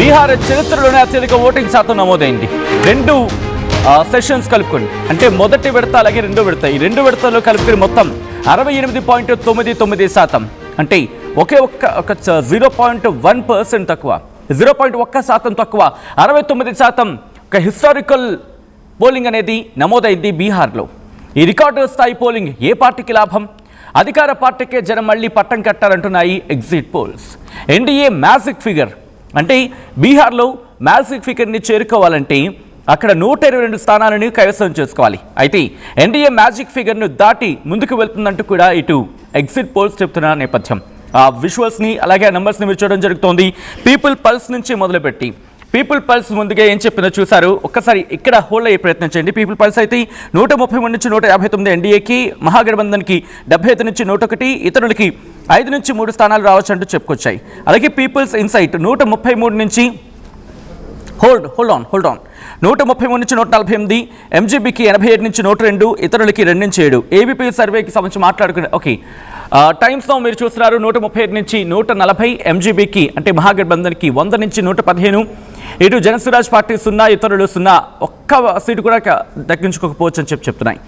బీహార్ చరిత్రలోనే అత్యధిక ఓటింగ్ శాతం నమోదైంది. రెండు సెషన్స్ కలుపుకొని, అంటే మొదటి విడత అలాగే రెండో విడత, ఈ రెండు విడతల్లో కలుపుకొని మొత్తం 68.99%. అంటే ఒకే ఒక్క 0.1% తక్కువ, 0.1% తక్కువ, 69% ఒక హిస్టారికల్ పోలింగ్ అనేది నమోదైంది బీహార్లో. ఈ రికార్డు స్థాయి పోలింగ్ ఏ పార్టీకి లాభం? అధికార పార్టీకే జనం మళ్ళీ పట్టం కట్టారంటున్నాయి exit polls. NDA magic figure, అంటే బీహార్లో మ్యాజిక్ ఫిగర్ని చేరుకోవాలంటే అక్కడ 122 స్థానాలను కైవసం చేసుకోవాలి. అయితే ఎన్డీఏ మ్యాజిక్ ఫిగర్ను దాటి ముందుకు వెళ్తుందంటూ కూడా ఇటు ఎగ్జిట్ పోల్స్ చెప్తున్న నేపథ్యం. ఆ విజువల్స్ని అలాగే ఆ నెంబర్స్ని మీరు చూడడం జరుగుతోంది. పీపుల్ పల్స్ నుంచి మొదలుపెట్టి పీపుల్ పల్స్ ముందుగా ఏం చెప్పిందో చూసారు. ఒక్కసారి ఇక్కడ హోల్డ్ అయ్యే ప్రయత్నం చేయండి. పీపుల్ పల్స్ అయితే 133 నుంచి 159 ఎన్డీఏకి, మహాగఠబంధన్కి 75 నుంచి 101, ఇతరులకి 5 నుంచి 3 స్థానాలు రావచ్చు అంటూ చెప్పుకొచ్చాయి. అలాగే పీపుల్స్ ఇన్సైట్ 133 నుంచి హోల్డ్ ఆన్ 133 నుంచి 148, ఎంజీబీకి 87 నుంచి 102, ఇతరులకి 2 నుంచి 7. ఏబీపీ సర్వేకి సంబంధించి మాట్లాడుకునే ఓకే టైమ్స్లో మీరు చూస్తున్నారు 137 నుంచి 140, ఎంజీబీకి అంటే మహాగఠబంధన్కి 100 నుంచి 115, ఇటు జనసురాజ్ పార్టీ 0, ఇతరులు 0, ఒక్క సీటు కూడా దక్కించుకోకపోవచ్చు అని చెప్తున్నాయి.